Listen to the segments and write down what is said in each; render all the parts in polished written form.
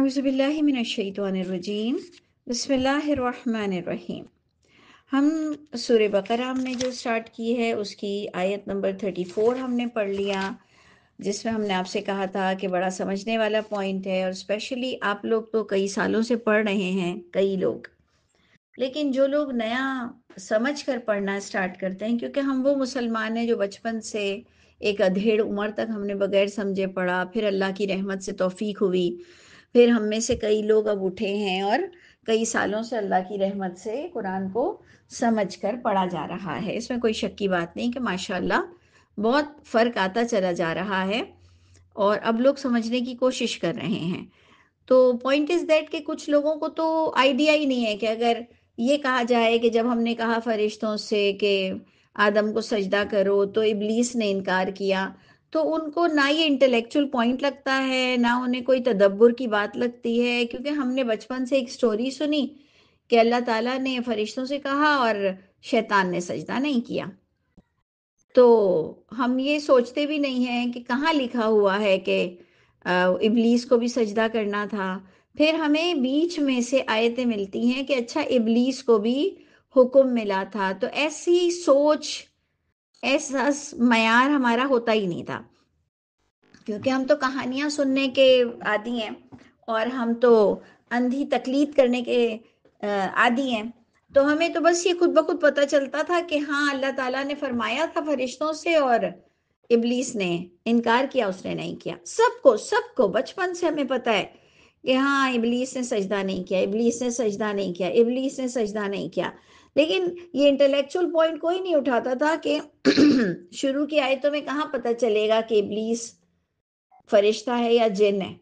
اعوذ باللہ من الشیطان الرجیم بسم اللہ الرحمن الرحیم۔ ہم سورہ بقرہ ہم نے جو سٹارٹ کی ہے اس کی آیت نمبر 34 ہم نے پڑھ لیا، جس میں ہم نے آپ سے کہا تھا کہ بڑا سمجھنے والا پوائنٹ ہے، اور اسپیشلی آپ لوگ تو کئی سالوں سے پڑھ رہے ہیں کئی لوگ، لیکن جو لوگ نیا سمجھ کر پڑھنا سٹارٹ کرتے ہیں، کیونکہ ہم وہ مسلمان ہیں جو بچپن سے ایک ادھیڑ عمر تک ہم نے بغیر سمجھے پڑھا، پھر اللہ کی رحمت سے توفیق ہوئی، پھر ہم میں سے کئی لوگ اب اٹھے ہیں اور کئی سالوں سے اللہ کی رحمت سے قرآن کو سمجھ کر پڑھا جا رہا ہے۔ اس میں کوئی شک کی بات نہیں کہ ماشاءاللہ بہت فرق آتا چلا جا رہا ہے، اور اب لوگ سمجھنے کی کوشش کر رہے ہیں۔ تو پوائنٹ از دیٹ کہ کچھ لوگوں کو تو آئیڈیا ہی نہیں ہے کہ اگر یہ کہا جائے کہ جب ہم نے کہا فرشتوں سے کہ آدم کو سجدہ کرو تو ابلیس نے انکار کیا، تو ان کو نہ یہ انٹلیکچول پوائنٹ لگتا ہے، نہ انہیں کوئی تدبر کی بات لگتی ہے، کیونکہ ہم نے بچپن سے ایک سٹوری سنی کہ اللہ تعالیٰ نے فرشتوں سے کہا اور شیطان نے سجدہ نہیں کیا۔ تو ہم یہ سوچتے بھی نہیں ہیں کہ کہاں لکھا ہوا ہے کہ ابلیس کو بھی سجدہ کرنا تھا۔ پھر ہمیں بیچ میں سے آیتیں ملتی ہیں کہ اچھا ابلیس کو بھی حکم ملا تھا، تو ایسی سوچ ایسا معیار ہمارا ہوتا ہی نہیں تھا، کیونکہ ہم تو کہانیاں سننے کے عادی ہیں اور ہم تو اندھی تقلید کرنے کے عادی ہیں، تو ہمیں تو بس یہ خود بخود پتہ چلتا تھا کہ ہاں اللہ تعالیٰ نے فرمایا تھا فرشتوں سے اور ابلیس نے انکار کیا، اس نے نہیں کیا۔ سب کو بچپن سے ہمیں پتہ ہے کہ ہاں ابلیس نے سجدہ نہیں کیا، ابلیس نے سجدہ نہیں کیا، ابلیس نے سجدہ نہیں کیا، لیکن یہ انٹلیکچول پوائنٹ کوئی نہیں اٹھاتا تھا کہ شروع کی آیتوں میں کہاں پتہ چلے گا کہ ابلیس فرشتہ ہے یا جن ہے۔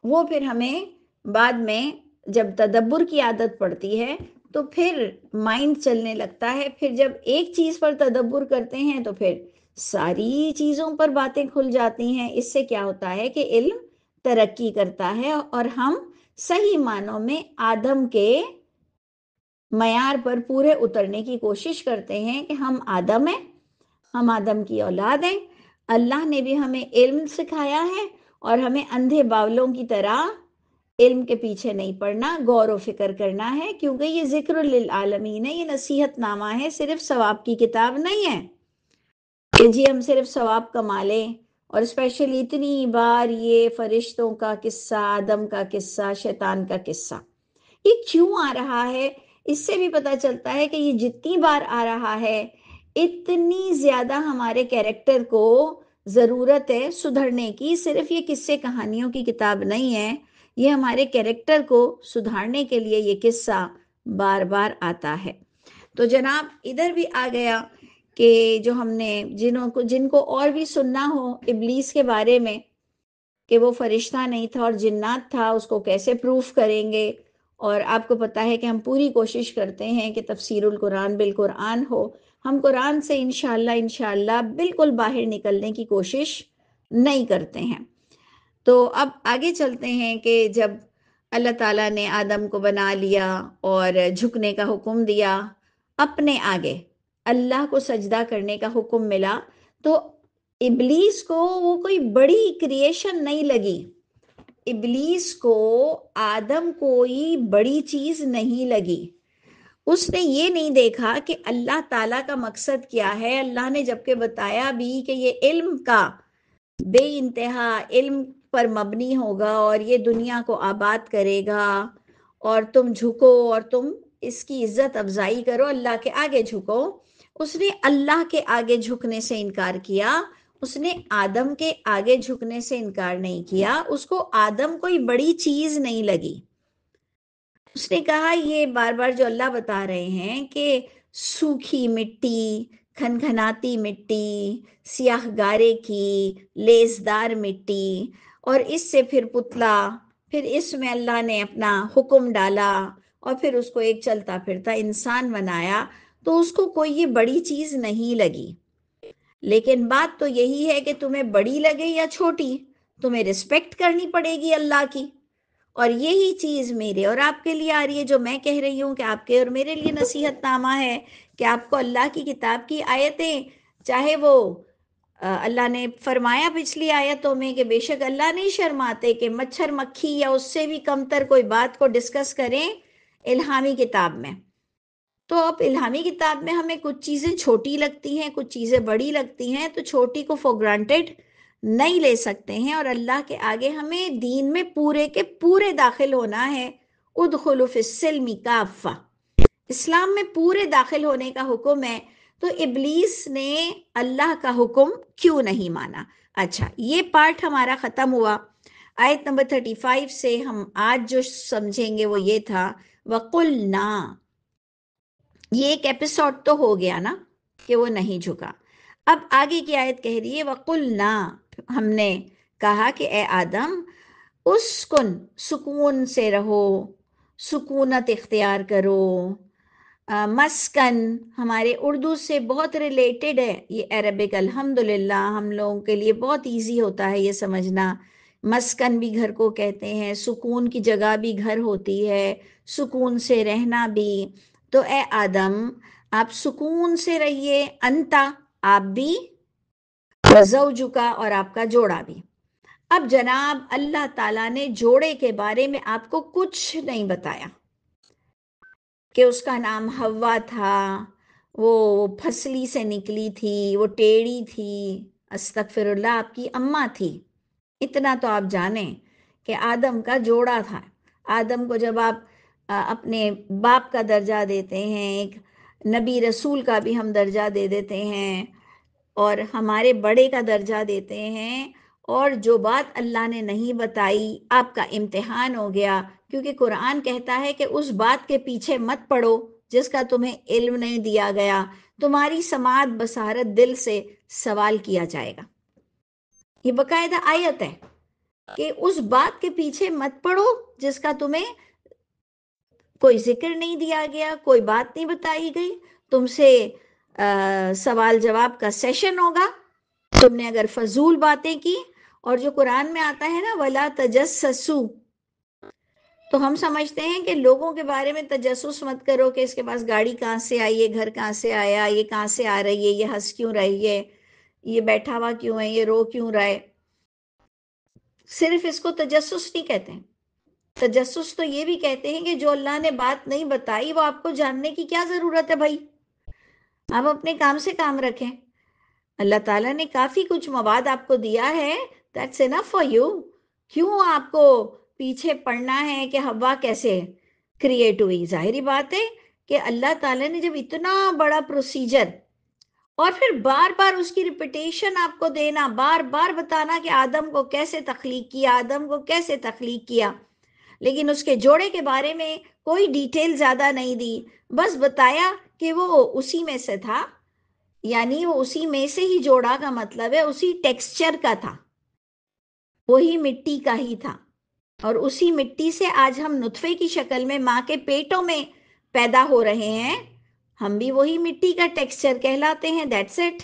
وہ پھر ہمیں بعد میں جب تدبر کی عادت پڑتی ہے تو پھر مائنڈ چلنے لگتا ہے، پھر جب ایک چیز پر تدبر کرتے ہیں تو پھر ساری چیزوں پر باتیں کھل جاتی ہیں۔ اس سے کیا ہوتا ہے کہ علم ترقی کرتا ہے اور ہم صحیح معنوں میں آدم کے معیار پر پورے اترنے کی کوشش کرتے ہیں کہ ہم آدم ہیں، ہم آدم کی اولاد ہیں، اللہ نے بھی ہمیں علم سکھایا ہے، اور ہمیں اندھے باولوں کی طرح علم کے پیچھے نہیں پڑنا، غور و فکر کرنا ہے، کیونکہ یہ ذکر للعالمین ہے، یہ نصیحت نامہ ہے، صرف ثواب کی کتاب نہیں ہے کہ جی ہم صرف ثواب کما لیں۔ اور اسپیشلی اتنی بار یہ فرشتوں کا قصہ، آدم کا قصہ، شیطان کا قصہ، یہ کیوں آ رہا ہے؟ اس سے بھی پتہ چلتا ہے کہ یہ جتنی بار آ رہا ہے اتنی زیادہ ہمارے کیریکٹر کو ضرورت ہے سدھرنے کی۔ صرف یہ قصے کہانیوں کی کتاب نہیں ہے، یہ ہمارے کیریکٹر کو سدھارنے کے لیے یہ قصہ بار بار آتا ہے۔ تو جناب ادھر بھی آ گیا کہ جو ہم نے جن کو اور بھی سننا ہو ابلیس کے بارے میں کہ وہ فرشتہ نہیں تھا اور جنات تھا، اس کو کیسے پروف کریں گے، اور آپ کو پتہ ہے کہ ہم پوری کوشش کرتے ہیں کہ تفسیر القرآن بالقرآن ہو، ہم قرآن سے انشاءاللہ بالکل باہر نکلنے کی کوشش نہیں کرتے ہیں۔ تو اب آگے چلتے ہیں کہ جب اللہ تعالیٰ نے آدم کو بنا لیا اور جھکنے کا حکم دیا، اپنے آگے اللہ کو سجدہ کرنے کا حکم ملا، تو ابلیس کو وہ کوئی بڑی کریشن نہیں لگی، ابلیس کو آدم کوئی بڑی چیز نہیں لگی۔ اس نے یہ نہیں دیکھا کہ اللہ تعالیٰ کا مقصد کیا ہے۔ اللہ نے جبکہ بتایا بھی کہ یہ علم کا بے انتہا علم پر مبنی ہوگا اور یہ دنیا کو آباد کرے گا، اور تم جھکو اور تم اس کی عزت افزائی کرو، اللہ کے آگے جھکو، اس نے اللہ کے آگے جھکنے سے انکار کیا، اس نے آدم کے آگے جھکنے سے انکار نہیں کیا، اس کو آدم کوئی بڑی چیز نہیں لگی۔ اس نے کہا یہ بار بار جو اللہ بتا رہے ہیں کہ سوکھی مٹی، کھنکھناتی مٹی، سیاہ گارے کی لیسدار مٹی، اور اس سے پھر پتلا، پھر اس میں اللہ نے اپنا حکم ڈالا اور پھر اس کو ایک چلتا پھرتا انسان بنایا، تو اس کو کوئی یہ بڑی چیز نہیں لگی۔ لیکن بات تو یہی ہے کہ تمہیں بڑی لگے یا چھوٹی، تمہیں رسپیکٹ کرنی پڑے گی اللہ کی، اور یہی چیز میرے اور آپ کے لیے آ رہی ہے، جو میں کہہ رہی ہوں کہ آپ کے اور میرے لیے نصیحت نامہ ہے کہ آپ کو اللہ کی کتاب کی آیتیں، چاہے وہ اللہ نے فرمایا پچھلی آیتوں میں کہ بے شک اللہ نہیں شرماتے کہ مچھر مکھی یا اس سے بھی کمتر کوئی بات کو ڈسکس کریں الہامی کتاب میں. تو اب الہامی کتاب میں ہمیں کچھ چیزیں چھوٹی لگتی ہیں، کچھ چیزیں بڑی لگتی ہیں، تو چھوٹی کو فور گرانٹیڈ نہیں لے سکتے ہیں، اور اللہ کے آگے ہمیں دین میں پورے کے پورے داخل ہونا ہے. ادخلوا فی السلم کافہ، اسلام میں پورے داخل ہونے کا حکم ہے. تو ابلیس نے اللہ کا حکم کیوں نہیں مانا؟ اچھا، یہ پارٹ ہمارا ختم ہوا. آیت نمبر 35 سے ہم آج جو سمجھیں گے وہ یہ تھا وَقُلْنَا. یہ ایک ایپیسوڈ تو ہو گیا نا کہ وہ نہیں جھکا. اب آگے کی آیت کہہ رہی ہے وَقُلْنَا، ہم نے کہا کہ اے آدم اسکن، سکون سے رہو، سکونت اختیار کرو. مسکن ہمارے اردو سے بہت ریلیٹڈ ہے یہ عربک، الحمدللہ ہم لوگوں کے لیے بہت ایزی ہوتا ہے یہ سمجھنا. مسکن بھی گھر کو کہتے ہیں، سکون کی جگہ بھی گھر ہوتی ہے، سکون سے رہنا بھی. تو اے آدم آپ سکون سے رہیے، انتا آپ بھی، زوجکا اور آپ کا جوڑا بھی. اب جناب اللہ تعالیٰ نے جوڑے کے بارے میں آپ کو کچھ نہیں بتایا کہ اس کا نام حوا تھا، وہ پھسلی سے نکلی تھی، وہ ٹیڑھی تھی، استغفر اللہ آپ کی اماں تھی. اتنا تو آپ جانیں کہ آدم کا جوڑا تھا. آدم کو جب آپ اپنے باپ کا درجہ دیتے ہیں، ایک نبی رسول کا بھی ہم درجہ دے دیتے ہیں، اور ہمارے بڑے کا درجہ دیتے ہیں، اور جو بات اللہ نے نہیں بتائی آپ کا امتحان ہو گیا، کیونکہ قرآن کہتا ہے کہ اس بات کے پیچھے مت پڑو جس کا تمہیں علم نہیں دیا گیا. تمہاری سماعت بصارت دل سے سوال کیا جائے گا. یہ باقاعدہ آیت ہے کہ اس بات کے پیچھے مت پڑو جس کا تمہیں کوئی ذکر نہیں دیا گیا، کوئی بات نہیں بتائی گئی. تم سے سوال جواب کا سیشن ہوگا، تم نے اگر فضول باتیں کی. اور جو قرآن میں آتا ہے نا وَلَا تَجَسَّسُوا، تو ہم سمجھتے ہیں کہ لوگوں کے بارے میں تجسس مت کرو کہ اس کے پاس گاڑی کہاں سے آئی، یہ گھر کہاں سے آیا، یہ کہاں سے آ رہی ہے، یہ ہنس کیوں رہی ہے، یہ بیٹھا ہوا کیوں ہے، یہ رو کیوں رہا ہے. صرف اس کو تجسس نہیں کہتے ہیں. تجسس تو یہ بھی کہتے ہیں کہ جو اللہ نے بات نہیں بتائی وہ آپ کو جاننے کی کیا ضرورت ہے بھائی، آپ اپنے کام سے کام رکھیں. اللہ تعالیٰ نے کافی کچھ مواد آپ کو دیا ہے، that's enough for you. کیوں آپ کو پیچھے پڑنا ہے کہ حوا کیسے کریٹ ہوئی؟ ظاہری بات ہے کہ اللہ تعالیٰ نے جب اتنا بڑا پروسیجر، اور پھر بار بار اس کی ریپیٹیشن آپ کو دینا، بار بار بتانا کہ آدم کو کیسے تخلیق کیا، آدم کو کیسے تخلیق کیا، لیکن اس کے جوڑے کے بارے میں کوئی ڈیٹیل زیادہ نہیں دی، بس بتایا کہ وہ اسی میں سے تھا. یعنی وہ اسی میں سے ہی جوڑا کا مطلب ہے اسی ٹیکسچر کا تھا، وہی مٹی کا ہی تھا، اور اسی مٹی سے آج ہم نطفے کی شکل میں ماں کے پیٹوں میں پیدا ہو رہے ہیں. ہم بھی وہی مٹی کا ٹیکسچر کہلاتے ہیں. That's it.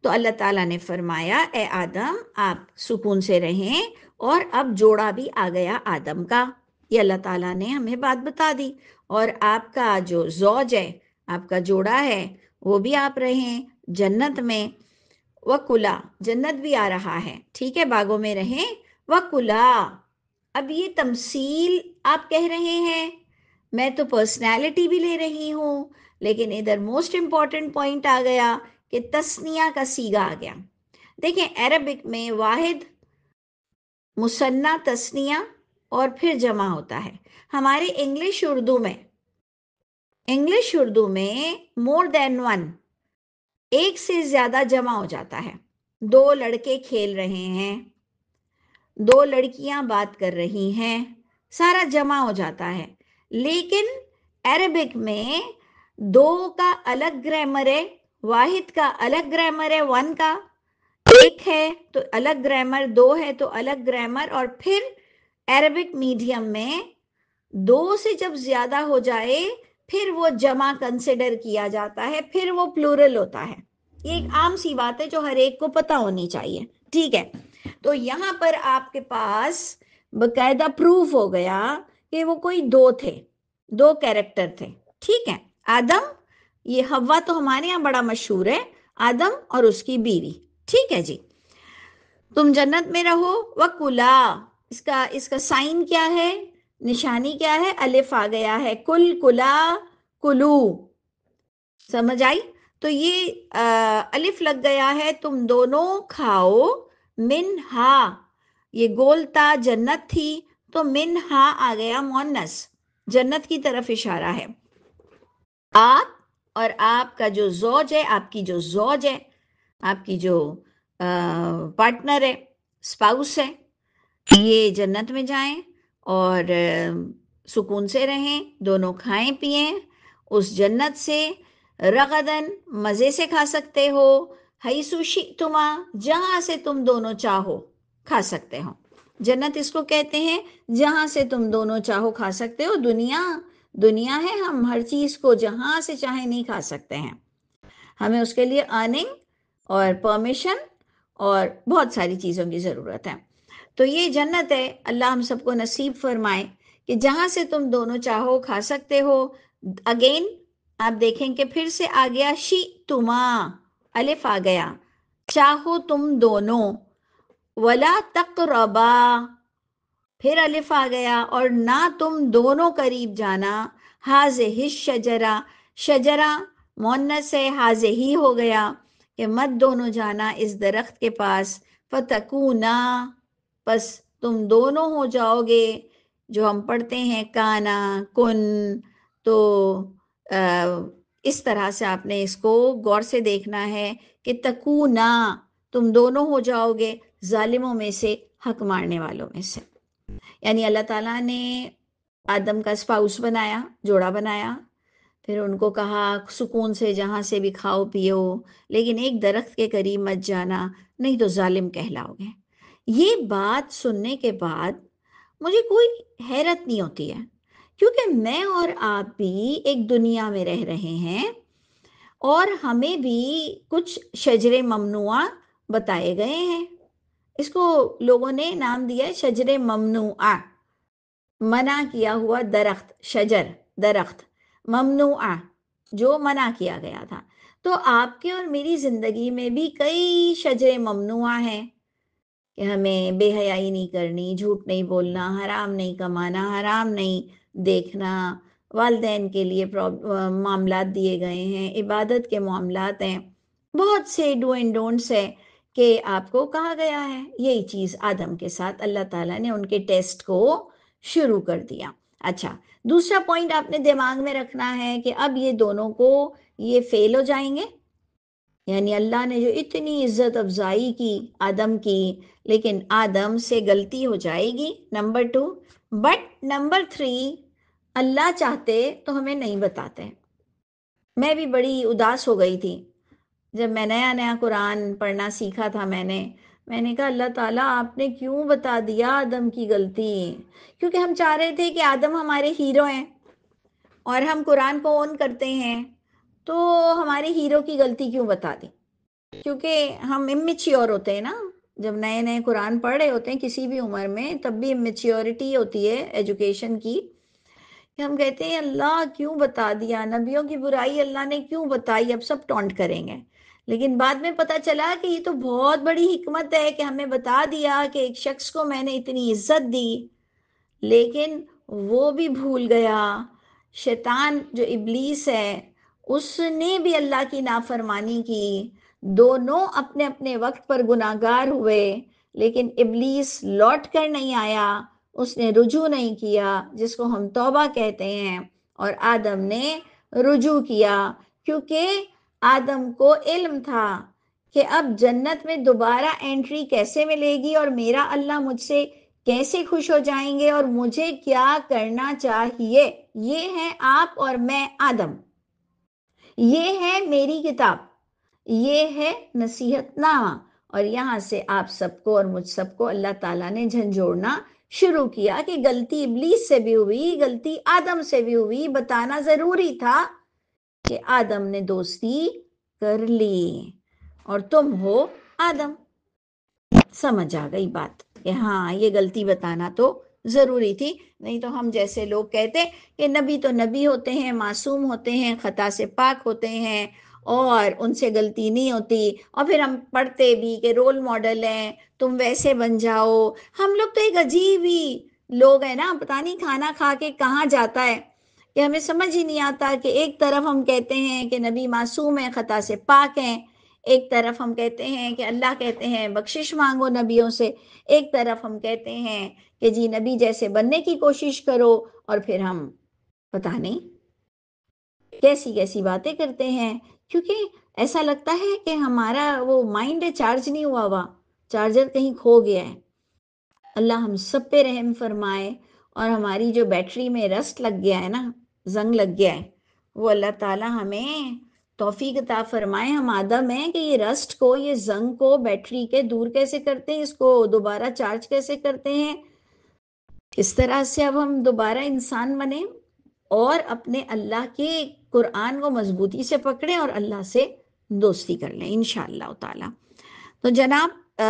تو اللہ تعالیٰ نے فرمایا اے آدم آپ سکون سے رہیں، اور اب جوڑا بھی آ گیا آدم کا. یہ اللہ تعالیٰ نے ہمیں بات بتا دی. اور آپ کا جو زوج ہے، آپ کا جوڑا ہے، وہ بھی آپ رہیں جنت میں. وَکُلَا، جنت بھی آ رہا ہے، ٹھیک ہے، باغوں میں رہیں. وَکُلَا، اب یہ تمثیل آپ کہہ رہے ہیں، میں تو پرسنالٹی بھی لے رہی ہوں، لیکن ادھر موسٹ امپورٹنٹ پوائنٹ آ گیا کہ تثنیہ کا صیغہ آ گیا. دیکھیں عربک میں واحد، مثنیٰ، تثنیہ اور پھر جمع ہوتا ہے. ہمارے انگلش اردو میں مور دین ون، ایک سے زیادہ جمع ہو جاتا ہے. دو لڑکے کھیل رہے ہیں، دو لڑکیاں بات کر رہی ہیں، سارا جمع ہو جاتا ہے. لیکن عربک میں دو کا الگ گرامر ہے، واحد کا الگ گرامر ہے، ون کا ایک ہے تو الگ گرامر، دو ہے تو الگ گرامر. اور پھر عربک میڈیم میں دو سے جب زیادہ ہو جائے پھر وہ جمع کنسیڈر کیا جاتا ہے، پھر وہ پلورل ہوتا ہے. یہ ایک عام سی بات ہے جو ہر ایک کو پتہ ہونی چاہیے، ٹھیک ہے. تو یہاں پر آپ کے پاس باقاعدہ پروف ہو گیا کہ وہ کوئی دو تھے، دو کیریکٹر تھے، ٹھیک ہے. آدم، یہ حوا تو ہمارے یہاں بڑا مشہور ہے، آدم اور اس کی بیوی، ٹھیک ہے جی، تم جنت میں رہو وکلا، اس کا سائن کیا ہے، نشانی کیا ہے، الف آ گیا ہے، کل کلا کلو، سمجھ آئی؟ تو یہ الف لگ گیا ہے، تم دونوں کھاؤ، منہا، یہ گول تا جنت تھی تو منہا آ گیا مونس، جنت کی طرف اشارہ ہے، آپ اور آپ کا جو زوج ہے، آپ کی جو زوج ہے، آپ کی جو پارٹنر ہے، اسپاؤس ہے، یہ جنت میں جائیں اور سکون سے رہیں، دونوں کھائیں پئیں اس جنت سے، رغدن، مزے سے کھا سکتے ہو، حیث شئتما، جہاں سے تم دونوں چاہو کھا سکتے ہو، جنت اس کو کہتے ہیں جہاں سے تم دونوں چاہو کھا سکتے ہو، دنیا ہے، ہم ہر چیز کو جہاں سے چاہیں نہیں کھا سکتے ہیں، ہمیں اس کے لیے ارننگ اور پرمیشن اور بہت ساری چیزوں کی ضرورت ہے، تو یہ جنت ہے، اللہ ہم سب کو نصیب فرمائے کہ جہاں سے تم دونوں چاہو کھا سکتے ہو۔ اگین آپ دیکھیں کہ پھر سے آ گیا شئتما، الف آ گیا، چاہو تم دونوں، ولا تقربا، پھر الف آ گیا، اور نہ تم دونوں قریب جانا، ہاذہ الشجرہ، شجرہ مونس ہے، ہاذہ ہی ہو گیا کہ مت دونوں جانا اس درخت کے پاس، فتکونا، پس تم دونوں ہو جاؤ گے، جو ہم پڑھتے ہیں کانا کن، تو اس طرح سے آپ نے اس کو غور سے دیکھنا ہے کہ تکونا، تم دونوں ہو جاؤ گے ظالموں میں سے، حق مارنے والوں میں سے، یعنی اللہ تعالیٰ نے آدم کا اسپاؤس بنایا، جوڑا بنایا، پھر ان کو کہا سکون سے جہاں سے بھی کھاؤ پیو، لیکن ایک درخت کے قریب مت جانا نہیں تو ظالم کہلاؤ گے۔ یہ بات سننے کے بعد مجھے کوئی حیرت نہیں ہوتی ہے، کیونکہ میں اور آپ بھی ایک دنیا میں رہ رہے ہیں اور ہمیں بھی کچھ شجر ممنوعہ بتائے گئے ہیں، اس کو لوگوں نے نام دیا ہے شجر ممنوعہ، منع کیا ہوا درخت، شجر درخت، ممنوعہ جو منع کیا گیا تھا، تو آپ کے اور میری زندگی میں بھی کئی شجر ممنوعہ ہیں کہ ہمیں بے حیائی نہیں کرنی، جھوٹ نہیں بولنا، حرام نہیں کمانا، حرام نہیں دیکھنا، والدین کے لیے معاملات دیے گئے ہیں، عبادت کے معاملات ہیں، بہت سے ڈو اینڈ ڈونٹس ہے کہ آپ کو کہا گیا ہے، یہی چیز آدم کے ساتھ اللہ تعالیٰ نے ان کے ٹیسٹ کو شروع کر دیا۔ اچھا، دوسرا پوائنٹ آپ نے دماغ میں رکھنا ہے کہ اب یہ دونوں کو یہ فیل ہو جائیں گے، یعنی اللہ نے جو اتنی عزت افزائی کی آدم کی، لیکن آدم سے غلطی ہو جائے گی، نمبر 2، بٹ نمبر 3، اللہ چاہتے تو ہمیں نہیں بتاتے۔ میں بھی بڑی اداس ہو گئی تھی جب میں نیا قرآن پڑھنا سیکھا تھا، میں نے کہا اللہ تعالیٰ آپ نے کیوں بتا دیا آدم کی غلطی، کیونکہ ہم چاہ رہے تھے کہ آدم ہمارے ہیرو ہیں اور ہم قرآن کو اون کرتے ہیں، تو ہمارے ہیرو کی غلطی کیوں بتا دی، کیونکہ ہم امیچیور ہوتے ہیں نا، جب نئے قرآن پڑھ رہے ہوتے ہیں کسی بھی عمر میں، تب بھی امیچیورٹی ہوتی ہے ایجوکیشن کی، کہ ہم کہتے ہیں اللہ کیوں بتا دیا، نبیوں کی برائی اللہ نے کیوں بتائی، اب سب ٹونٹ کریں گے، لیکن بعد میں پتا چلا کہ یہ تو بہت بڑی حکمت ہے کہ ہمیں بتا دیا کہ ایک شخص کو میں نے اتنی عزت دی، لیکن وہ بھی بھول گیا، شیطان جو ابلیس ہے اس نے بھی اللہ کی نافرمانی کی، دونوں اپنے اپنے وقت پر گناہگار ہوئے، لیکن ابلیس لوٹ کر نہیں آیا، اس نے رجوع نہیں کیا جس کو ہم توبہ کہتے ہیں، اور آدم نے رجوع کیا، کیونکہ آدم کو علم تھا کہ اب جنت میں دوبارہ انٹری کیسے ملے گی اور میرا اللہ مجھ سے کیسے خوش ہو جائیں گے اور مجھے کیا کرنا چاہیے، یہ ہے آپ اور میں آدم، یہ ہے میری کتاب، یہ ہے نصیحت نامہ، اور یہاں سے آپ سب کو اور مجھ سب کو اللہ تعالیٰ نے جھنجھوڑنا شروع کیا کہ غلطی ابلیس سے بھی ہوئی، غلطی آدم سے بھی ہوئی، بتانا ضروری تھا کہ آدم نے دوستی کر لی اور تم ہو آدم۔ سمجھ آ گئی بات کہ ہاں یہ غلطی بتانا تو ضروری تھی، نہیں تو ہم جیسے لوگ کہتے کہ نبی تو نبی ہوتے ہیں، معصوم ہوتے ہیں، خطا سے پاک ہوتے ہیں، اور ان سے غلطی نہیں ہوتی، اور پھر ہم پڑھتے بھی کہ رول ماڈل ہیں، تم ویسے بن جاؤ۔ ہم لوگ تو ایک عجیب ہی لوگ ہیں نا، پتہ نہیں کھانا کھا کے کہاں جاتا ہے کہ ہمیں سمجھ ہی نہیں آتا کہ ایک طرف ہم کہتے ہیں کہ نبی معصوم ہیں، خطا سے پاک ہیں، ایک طرف ہم کہتے ہیں کہ اللہ کہتے ہیں بخشش مانگو نبیوں سے، ایک طرف ہم کہتے ہیں کہ جی نبی جیسے بننے کی کوشش کرو، اور پھر ہم پتہ نہیں کیسی کیسی باتیں کرتے ہیں، کیونکہ ایسا لگتا ہے کہ ہمارا وہ مائنڈ چارج نہیں ہوا چارجر کہیں کھو گیا ہے۔ اللہ ہم سب پہ رحم فرمائے، اور ہماری جو بیٹری میں رسٹ لگ گیا ہے نا، زنگ لگ گیا ہے، وہ اللہ تعالی ہمیں توفیق عطا فرمائے۔ ہم آدم ہیں کہ یہ رسٹ کو، یہ زنگ کو بیٹری کے دور کیسے کرتے ہیں، اس کو دوبارہ چارج کیسے کرتے ہیں، اس طرح سے اب ہم دوبارہ انسان بنیں اور اپنے اللہ کے قرآن کو مضبوطی سے پکڑیں اور اللہ سے دوستی کر لیں انشاءاللہ تعالی۔ تو جناب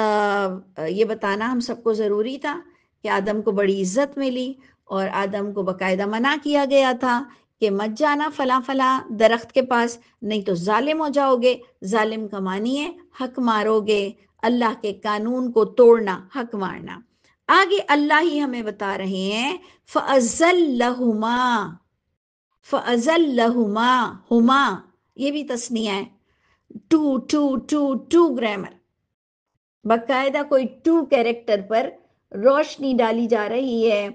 یہ بتانا ہم سب کو ضروری تھا کہ آدم کو بڑی عزت ملی، اور آدم کو باقاعدہ منع کیا گیا تھا کہ مت جانا فلاں فلاں درخت کے پاس، نہیں تو ظالم ہو جاؤ گے۔ ظالم کا معنی ہے حق مارو گے، اللہ کے قانون کو توڑنا، حق مارنا۔ آگے اللہ ہی ہمیں بتا رہے ہیں فَأَزَلَّهُمَا، فَأَزَلَّهُمَا، ہما یہ بھی تثنیہ ہے، ٹو گرامر، باقاعدہ کوئی ٹو کیریکٹر پر روشنی ڈالی جا رہی ہے۔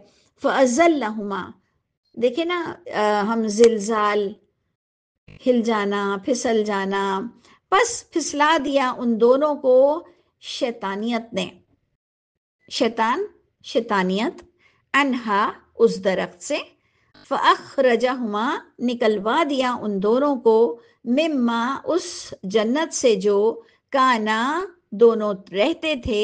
فَأَزَلَّهُمَا، دیکھیں نا ہم زلزال، ہل جانا، پھسل جانا، بس پھسلا دیا ان دونوں کو شیطانیت نے، شیطانیت، انہا اس درخت سے، فَأَخْرَجَهُمَا نکلوا دیا ان دونوں کو، مما اس جنت سے جو، کانا دونوں رہتے تھے،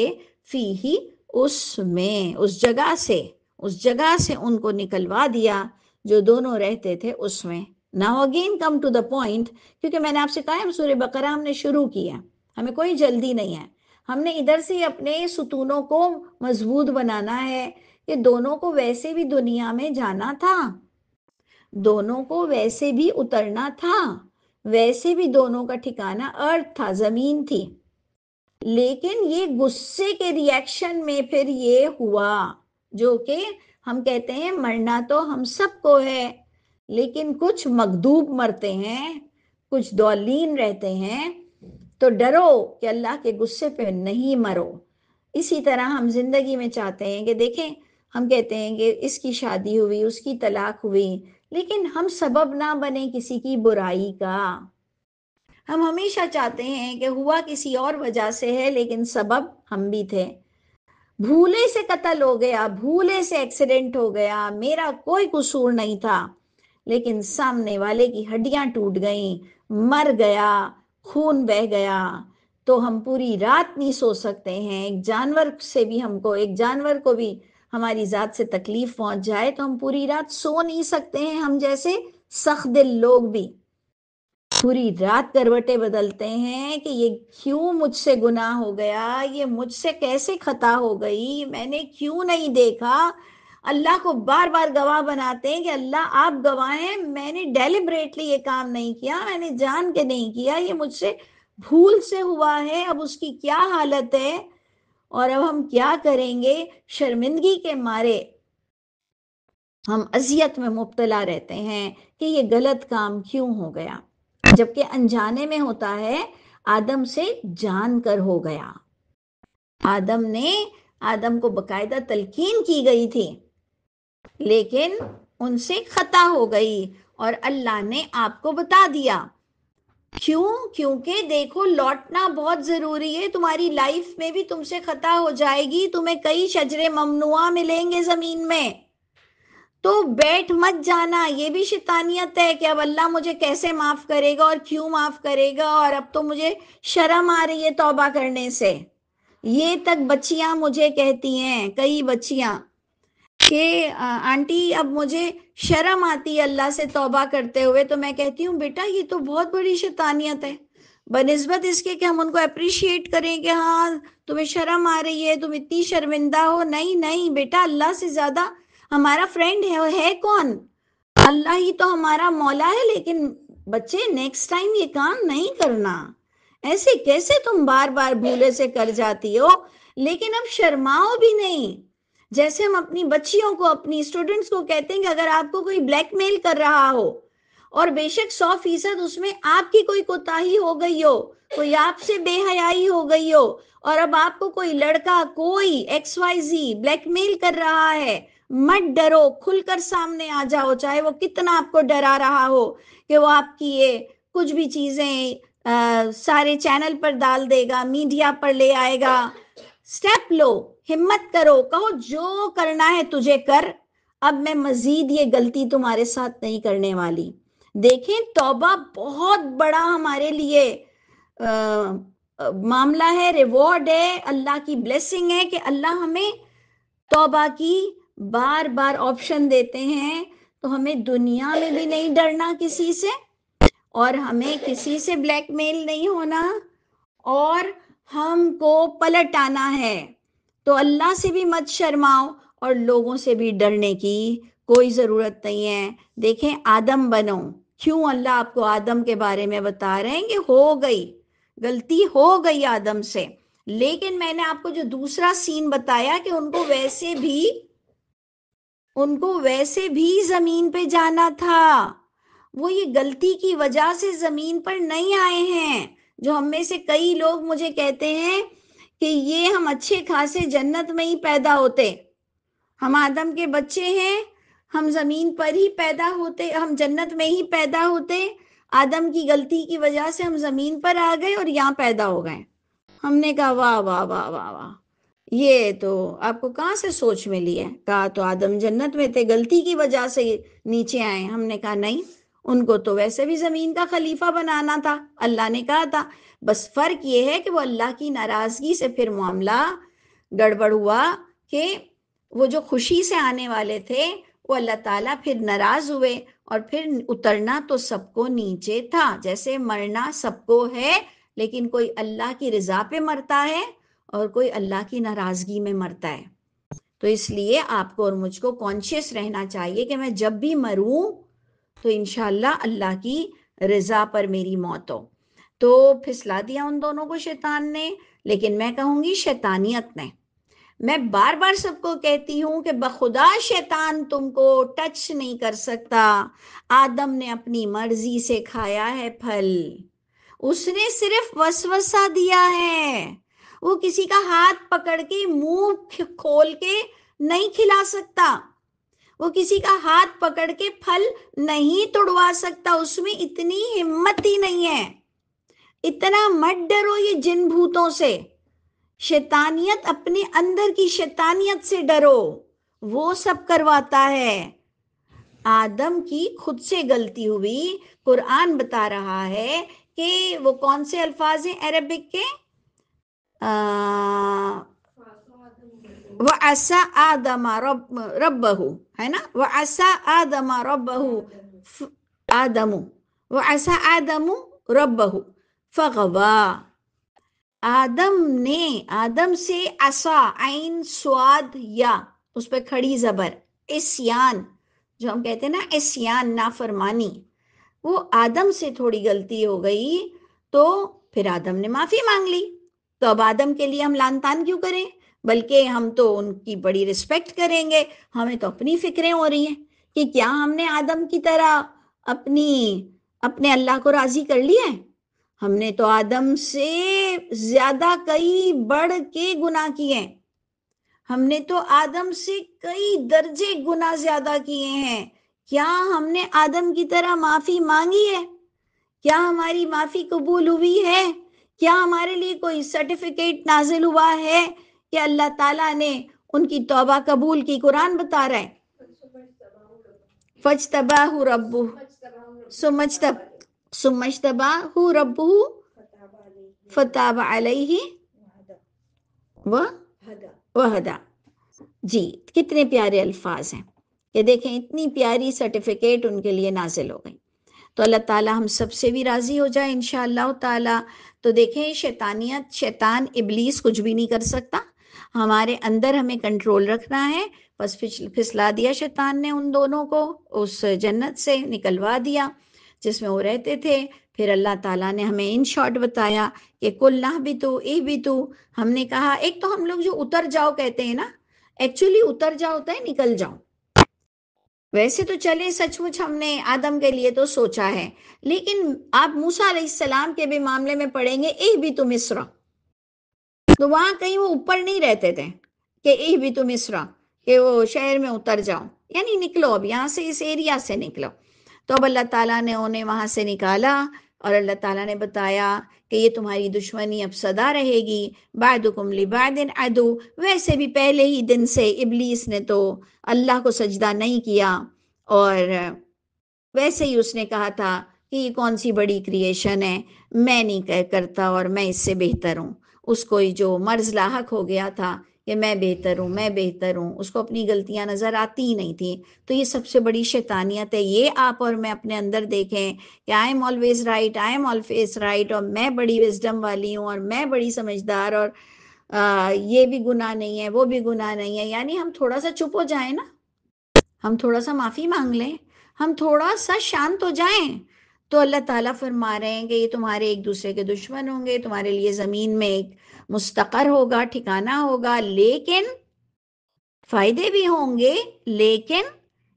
فیہی اس میں، اس جگہ سے ان کو نکلوا دیا جو دونوں رہتے تھے اس میں۔ Now again come to the point، کیونکہ میں نے آپ سے کہا ہے سورہ بقرہ ہم نے شروع کیا، ہمیں کوئی جلدی نہیں ہے، ہم نے ادھر سے اپنے ستونوں کو مضبوط بنانا ہے کہ دونوں کو ویسے بھی دنیا میں جانا تھا، دونوں کو ویسے بھی اترنا تھا، ویسے بھی دونوں کا ٹھکانہ ارتھ تھا، زمین تھی، لیکن یہ غصے کے ریاکشن میں پھر یہ ہوا، جو کہ ہم کہتے ہیں مرنا تو ہم سب کو ہے، لیکن کچھ مغضوب مرتے ہیں، کچھ ضالین رہتے ہیں، تو ڈرو کہ اللہ کے غصے پہ نہیں مرو۔ اسی طرح ہم زندگی میں چاہتے ہیں کہ دیکھیں، ہم کہتے ہیں کہ اس کی شادی ہوئی، اس کی طلاق ہوئی، لیکن ہم سبب نہ بنے کسی کی برائی کا۔ ہم ہمیشہ چاہتے ہیں کہ ہوا کسی اور وجہ سے ہے، لیکن سبب ہم بھی تھے۔ بھولے سے قتل ہو گیا، بھولے سے ایکسیڈنٹ ہو گیا، میرا کوئی قصور نہیں تھا، لیکن سامنے والے کی ہڈیاں ٹوٹ گئیں، مر گیا، خون بہہ گیا، تو ہم پوری رات نہیں سو سکتے ہیں۔ ایک جانور کو بھی ہماری ذات سے تکلیف پہنچ جائے تو ہم پوری رات سو نہیں سکتے ہیں، ہم جیسے سخت دل لوگ بھی پوری رات کروٹیں بدلتے ہیں کہ یہ کیوں مجھ سے گناہ ہو گیا، یہ مجھ سے کیسے خطا ہو گئی، میں نے کیوں نہیں دیکھا۔ اللہ کو بار بار گواہ بناتے ہیں کہ اللہ آپ گواہ ہیں، میں نے ڈیلیبریٹلی یہ کام نہیں کیا، میں نے جان کے نہیں کیا، یہ مجھ سے بھول سے ہوا ہے، اب اس کی کیا حالت ہے اور اب ہم کیا کریں گے۔ شرمندگی کے مارے ہم اذیت میں مبتلا رہتے ہیں کہ یہ غلط کام کیوں ہو گیا، جبکہ انجانے میں ہوتا ہے، آدم سے جان کر ہو گیا۔ آدم کو باقاعدہ تلقین کی گئی تھی، لیکن ان سے خطا ہو گئی، اور اللہ نے آپ کو بتا دیا۔ کیوں؟ کیونکہ دیکھو لوٹنا بہت ضروری ہے، تمہاری لائف میں بھی تم سے خطا ہو جائے گی، تمہیں کئی شجر ممنوعہ ملیں گے زمین میں، تو بیٹھ مت جانا۔ یہ بھی شیطانیت ہے کہ اب اللہ مجھے کیسے معاف کرے گا اور کیوں معاف کرے گا، اور اب تو مجھے شرم آ رہی ہے توبہ کرنے سے۔ یہ تک بچیاں مجھے کہتی ہیں، کئی بچیاں، کہ آنٹی اب مجھے شرم آتی ہے اللہ سے توبہ کرتے ہوئے، تو میں کہتی ہوں بیٹا یہ تو بہت بڑی شیطانیت ہے، بنسبت اس کے کہ ہم ان کو اپریشیٹ کریں کہ ہاں تمہیں شرم آ رہی ہے، تم اتنی شرمندہ ہو۔ نہیں نہیں بیٹا، اللہ سے زیادہ ہمارا فرینڈ ہے کون؟ اللہ ہی تو ہمارا مولا ہے، لیکن بچے نیکسٹ ٹائم یہ کام نہیں کرنا، ایسے کیسے تم بار بار بھولے سے کر جاتی ہو، لیکن اب شرماؤ بھی نہیں۔ جیسے ہم اپنی بچیوں کو، اپنی اسٹوڈنٹس کو کہتے ہیں کہ اگر آپ کو کوئی بلیک میل کر رہا ہو اور بے شک 100% اس میں آپ کی کوئی کوتاہی ہو گئی ہو، کوئی آپ سے بے حیائی ہو گئی ہو، اور اب آپ کو کوئی لڑکا کوئی XYZ بلیک میل کر رہا ہے، مت ڈرو، کھل کر سامنے آ جاؤ، چاہے وہ کتنا آپ کو ڈرا رہا ہو کہ وہ آپ کی یہ کچھ بھی چیزیں سارے چینل پر ڈال دے گا، میڈیا پر لے آئے گا۔ سٹیپ لو، ہمت کرو، کہو جو کرنا ہے تجھے کر، اب میں مزید یہ غلطی تمہارے ساتھ نہیں کرنے والی۔ دیکھیں توبہ بہت بڑا ہمارے لیے معاملہ ہے، ریوارڈ ہے، اللہ کی بلیسنگ ہے کہ اللہ ہمیں توبہ کی بار بار آپشن دیتے ہیں، تو ہمیں دنیا میں بھی نہیں ڈرنا کسی سے، اور ہمیں کسی سے بلیک میل نہیں ہونا، اور ہم کو پلٹ آنا ہے۔ تو اللہ سے بھی مت شرماؤ اور لوگوں سے بھی ڈرنے کی کوئی ضرورت نہیں ہے۔ دیکھیں آدم بنو، کیوں اللہ آپ کو آدم کے بارے میں بتا رہے ہیں کہ ہو گئی غلطی، ہو گئی آدم سے، لیکن میں نے آپ کو جو دوسرا سین بتایا کہ ان کو ویسے بھی زمین پہ جانا تھا، وہ یہ غلطی کی وجہ سے زمین پر نہیں آئے ہیں۔ جو ہم میں سے کئی لوگ مجھے کہتے ہیں کہ یہ ہم اچھے خاصے جنت میں ہی پیدا ہوتے، ہم آدم کے بچے ہیں، ہم زمین پر ہی پیدا ہوتے، ہم جنت میں ہی پیدا ہوتے، آدم کی غلطی کی وجہ سے ہم زمین پر آ گئے اور یہاں پیدا ہو گئے۔ ہم نے کہا واہ واہ واہ واہ واہ، یہ تو آپ کو کہاں سے سوچ ملی ہے؟ کہا تو آدم جنت میں تھے، غلطی کی وجہ سے نیچے آئے۔ ہم نے کہا نہیں، ان کو تو ویسے بھی زمین کا خلیفہ بنانا تھا، اللہ نے کہا تھا، بس فرق یہ ہے کہ وہ اللہ کی ناراضگی سے پھر معاملہ گڑبڑ ہوا کہ وہ جو خوشی سے آنے والے تھے وہ اللہ تعالیٰ پھر ناراض ہوئے، اور پھر اترنا تو سب کو نیچے تھا، جیسے مرنا سب کو ہے، لیکن کوئی اللہ کی رضا پہ مرتا ہے اور کوئی اللہ کی ناراضگی میں مرتا ہے۔ تو اس لیے آپ کو اور مجھ کو کانشیس رہنا چاہیے کہ میں جب بھی مروں تو انشاءاللہ اللہ کی رضا پر میری موت ہو۔ تو پھسلا دیا ان دونوں کو شیطان نے، لیکن میں کہوں گی شیطانیت نے۔ میں بار بار سب کو کہتی ہوں کہ بخدا شیطان تم کو ٹچ نہیں کر سکتا، آدم نے اپنی مرضی سے کھایا ہے پھل، اس نے صرف وسوسہ دیا ہے، وہ کسی کا ہاتھ پکڑ کے منہ کھول کے نہیں کھلا سکتا، وہ کسی کا ہاتھ پکڑ کے پھل نہیں توڑوا سکتا، اس میں اتنی ہمت ہی نہیں ہے۔ اتنا مت ڈرو یہ جن بھوتوں سے، شیطانیت اپنے اندر کی شیطانیت سے ڈرو، وہ سب کرواتا ہے۔ آدم کی خود سے غلطی ہوئی، قرآن بتا رہا ہے کہ وہ کون سے الفاظ ہیں عربک کے، وَعَسَىٰ آدَمَ رَبَّهُ، ہے نا، وَعَسَىٰ آدَمَ رَبَّهُ آدَمُ وَعَسَىٰ آدَمُ رَبَّهُ فَغَوَىٰ، آدم سے عصا، عین سواد یا، اس پہ کھڑی زبر، عصیان، جو ہم کہتے ہیں نا عصیان، نافرمانی، وہ آدم سے تھوڑی غلطی ہو گئی تو پھر آدم نے معافی مانگ لی۔ تو اب آدم کے لیے ہم لان تان کیوں کریں، بلکہ ہم تو ان کی بڑی رسپیکٹ کریں گے۔ ہمیں تو اپنی فکریں ہو رہی ہیں کہ کیا ہم نے آدم کی طرح اپنے اللہ کو راضی کر لیا ہے؟ ہم نے تو آدم سے زیادہ کئی بڑھ کے گناہ کیے ہیں، ہم نے تو آدم سے کئی درجے گناہ زیادہ کیے ہیں۔ کیا ہم نے آدم کی طرح معافی مانگی ہے؟ کیا ہماری معافی قبول ہوئی ہے؟ کیا ہمارے لیے کوئی سرٹیفکیٹ نازل ہوا ہے کہ اللہ تعالیٰ نے ان کی توبہ قبول کی؟ قرآن بتا رہا ہے فَاجْتَبَاهُ رَبُّهُ ثُمَّ اجْتَبَاهُ رَبُّهُ فَتَابَ عَلَيْهِ وَهَدَى۔ جی کتنے پیارے الفاظ ہیں کہ دیکھیں اتنی پیاری سرٹیفکیٹ ان کے لیے نازل ہو گئی۔ تو اللہ تعالیٰ ہم سب سے بھی راضی ہو جائے انشاءاللہ تعالیٰ۔ تو دیکھیں شیطان ابلیس کچھ بھی نہیں کر سکتا، ہمارے اندر ہمیں کنٹرول رکھنا ہے۔ بس پھسلا دیا شیطان نے ان دونوں کو، اس جنت سے نکلوا دیا۔ جس میں وہ رہتے تھے. پھر اللہ تعالیٰ نے ہمیں ان شارٹ بتایا کہ کل نہبطوا اہبطوا. ہم نے کہا ایک تو ہم لوگ جو اتر جاؤ کہتے ہیں نا، ایکچولی اتر جاؤ ہوتا ہے نکل جاؤ. ویسے تو چلے سچ مچ ہم نے آدم کے لیے تو سوچا ہے، لیکن آپ موسیٰ علیہ السلام کے بھی معاملے میں پڑھیں گے اہبطوا مصر، تو وہاں کہیں وہ اوپر نہیں رہتے تھے کہ اہبطوا مصر، کہ وہ شہر میں اتر جاؤ، یعنی نکلو اب یہاں سے، اس ایریا سے نکلو. تو اب اللہ تعالیٰ نے انہیں وہاں سے نکالا، اور اللہ تعالیٰ نے بتایا کہ یہ تمہاری دشمنی اب سدا رہے گی، بعدکم لبعد عدو. ویسے بھی پہلے ہی دن سے ابلیس نے تو اللہ کو سجدہ نہیں کیا، اور ویسے ہی اس نے کہا تھا کہ یہ کون سی بڑی کریشن ہے، میں نہیں کرتا اور میں اس سے بہتر ہوں. اس کو جو مرض لاحق ہو گیا تھا کہ میں بہتر ہوں، میں بہتر ہوں، اس کو اپنی غلطیاں نظر آتی ہی نہیں تھیں. تو یہ سب سے بڑی شیطانیت ہے. یہ آپ اور میں اپنے اندر دیکھیں کہ I am always right, I am always right, اور میں بڑی وزڈم والی ہوں، اور میں بڑی سمجھدار، اور یہ بھی گناہ نہیں ہے، وہ بھی گناہ نہیں ہے. یعنی ہم تھوڑا سا چپ ہو جائیں نا، ہم تھوڑا سا معافی مانگ لیں، ہم تھوڑا سا شانت ہو جائیں، تو اللہ تعالیٰ فرما رہے ہیں کہ یہ تمہارے ایک دوسرے کے دشمن ہوں گے، تمہارے لیے زمین میں ایک مستقر ہوگا، ٹھکانہ ہوگا، لیکن فائدے بھی ہوں گے، لیکن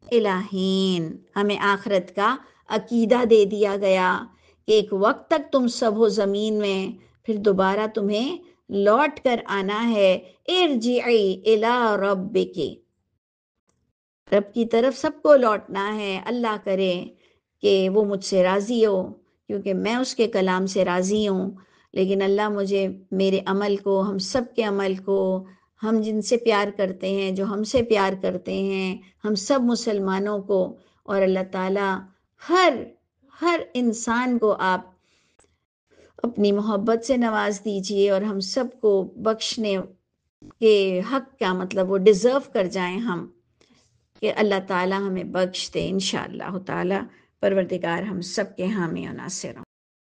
الہین. ہمیں آخرت کا عقیدہ دے دیا گیا کہ ایک وقت تک تم سب ہو زمین میں، پھر دوبارہ تمہیں لوٹ کر آنا ہے. ارجعی الی ربک، رب کی طرف سب کو لوٹنا ہے. اللہ کرے کہ وہ مجھ سے راضی ہو، کیونکہ میں اس کے کلام سے راضی ہوں. لیکن اللہ مجھے میرے عمل کو، ہم سب کے عمل کو، ہم جن سے پیار کرتے ہیں، جو ہم سے پیار کرتے ہیں، ہم سب مسلمانوں کو، اور اللہ تعالیٰ ہر انسان کو آپ اپنی محبت سے نواز دیجئے، اور ہم سب کو بخشنے کے حق کا مطلب وہ ڈیزرو کر جائیں ہم، کہ اللہ تعالیٰ ہمیں بخش دے انشاءاللہ تعالیٰ. پروردگار ہم سب کے حامی و ناصر ہوں.